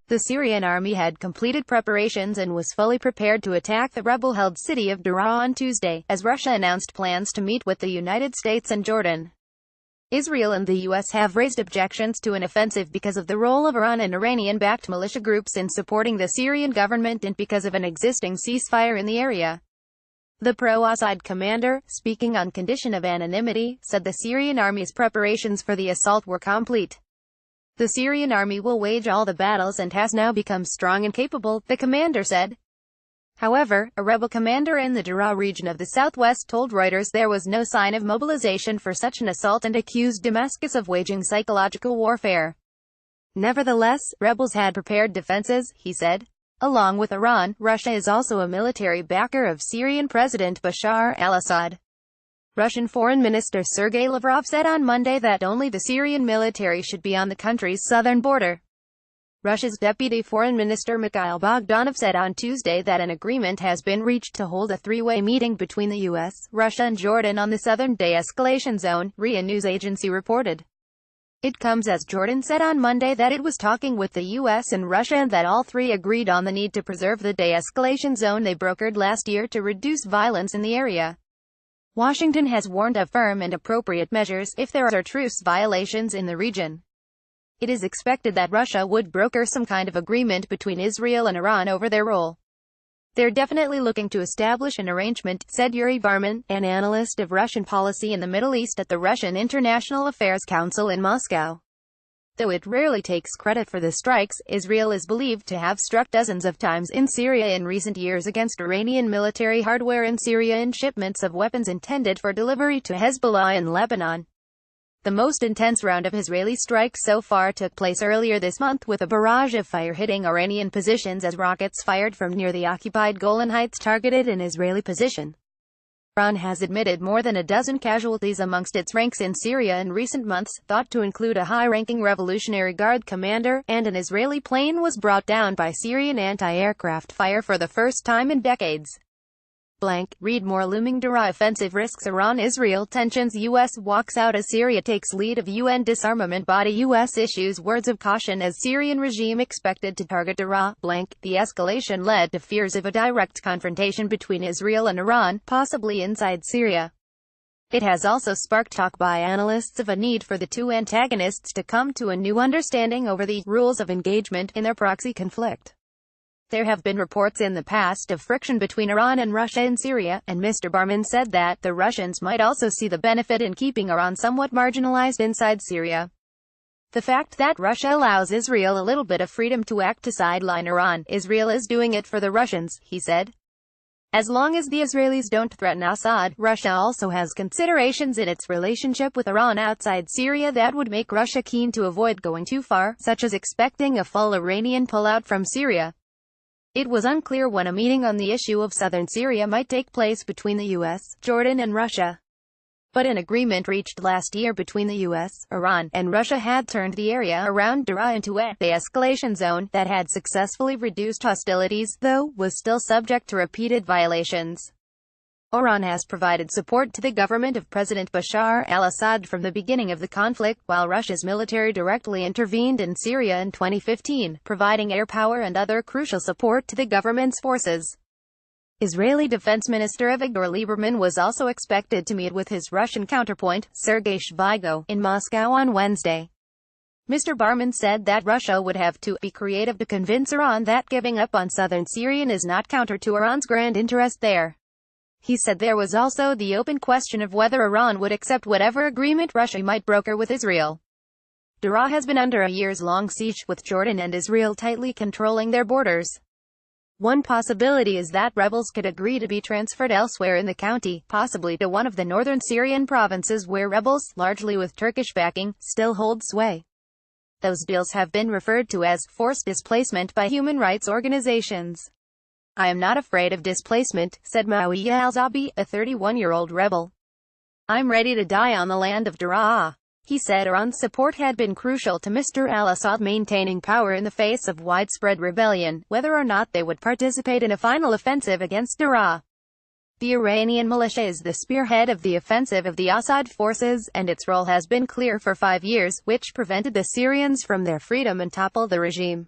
The Syrian army had completed preparations and was fully prepared to attack the rebel-held city of Deraa on Tuesday, as Russia announced plans to meet with the United States and Jordan. Israel and the U.S. have raised objections to an offensive because of the role of Iran and Iranian-backed militia groups in supporting the Syrian government and because of an existing ceasefire in the area. The pro-Assad commander, speaking on condition of anonymity, said the Syrian army's preparations for the assault were complete. The Syrian army will wage all the battles and has now become strong and capable, the commander said. However, a rebel commander in the Deraa region of the southwest told Reuters there was no sign of mobilization for such an assault and accused Damascus of waging psychological warfare. Nevertheless, rebels had prepared defenses, he said. Along with Iran, Russia is also a military backer of Syrian President Bashar al-Assad. Russian Foreign Minister Sergei Lavrov said on Monday that only the Syrian military should be on the country's southern border. Russia's Deputy Foreign Minister Mikhail Bogdanov said on Tuesday that an agreement has been reached to hold a three-way meeting between the U.S., Russia and Jordan on the southern de-escalation zone, RIA news agency reported. It comes as Jordan said on Monday that it was talking with the U.S. and Russia and that all three agreed on the need to preserve the de-escalation zone they brokered last year to reduce violence in the area. Washington has warned of firm and appropriate measures if there are truce violations in the region. It is expected that Russia would broker some kind of agreement between Israel and Iran over their role. They're definitely looking to establish an arrangement, said Yuri Barman, an analyst of Russian policy in the Middle East at the Russian International Affairs Council in Moscow. Though it rarely takes credit for the strikes, Israel is believed to have struck dozens of times in Syria in recent years against Iranian military hardware in Syria and shipments of weapons intended for delivery to Hezbollah in Lebanon. The most intense round of Israeli strikes so far took place earlier this month with a barrage of fire hitting Iranian positions as rockets fired from near the occupied Golan Heights targeted an Israeli position. Iran has admitted more than a dozen casualties amongst its ranks in Syria in recent months, thought to include a high-ranking Revolutionary Guard commander, and an Israeli plane was brought down by Syrian anti-aircraft fire for the first time in decades. Read more. Looming Deraa offensive risks Iran-Israel tensions. U.S. walks out as Syria takes lead of UN disarmament body. U.S. issues words of caution as Syrian regime expected to target Deraa. The escalation led to fears of a direct confrontation between Israel and Iran, possibly inside Syria. It has also sparked talk by analysts of a need for the two antagonists to come to a new understanding over the rules of engagement in their proxy conflict. There have been reports in the past of friction between Iran and Russia in Syria, and Mr. Barman said that the Russians might also see the benefit in keeping Iran somewhat marginalized inside Syria. The fact that Russia allows Israel a little bit of freedom to act to sideline Iran, Israel is doing it for the Russians, he said. As long as the Israelis don't threaten Assad, Russia also has considerations in its relationship with Iran outside Syria that would make Russia keen to avoid going too far, such as expecting a full Iranian pullout from Syria. It was unclear when a meeting on the issue of southern Syria might take place between the U.S., Jordan and Russia. But an agreement reached last year between the U.S., Iran, and Russia had turned the area around Deraa into a de-escalation zone that had successfully reduced hostilities, though was still subject to repeated violations. Iran has provided support to the government of President Bashar al-Assad from the beginning of the conflict, while Russia's military directly intervened in Syria in 2015, providing air power and other crucial support to the government's forces. Israeli Defense Minister Avigdor Lieberman was also expected to meet with his Russian counterpart, Sergei Shoigu, in Moscow on Wednesday. Mr. Barman said that Russia would have to be creative to convince Iran that giving up on southern Syria is not counter to Iran's grand interest there. He said there was also the open question of whether Iran would accept whatever agreement Russia might broker with Israel. Deraa has been under a years-long siege, with Jordan and Israel tightly controlling their borders. One possibility is that rebels could agree to be transferred elsewhere in the county, possibly to one of the northern Syrian provinces where rebels, largely with Turkish backing, still hold sway. Those deals have been referred to as forced displacement by human rights organizations. I am not afraid of displacement, said Maouya al-Zabi, a 31-year-old rebel. I'm ready to die on the land of Deraa. He said Iran's support had been crucial to Mr. al-Assad maintaining power in the face of widespread rebellion, whether or not they would participate in a final offensive against Deraa. The Iranian militia is the spearhead of the offensive of the Assad forces, and its role has been clear for 5 years, which prevented the Syrians from their freedom and toppled the regime.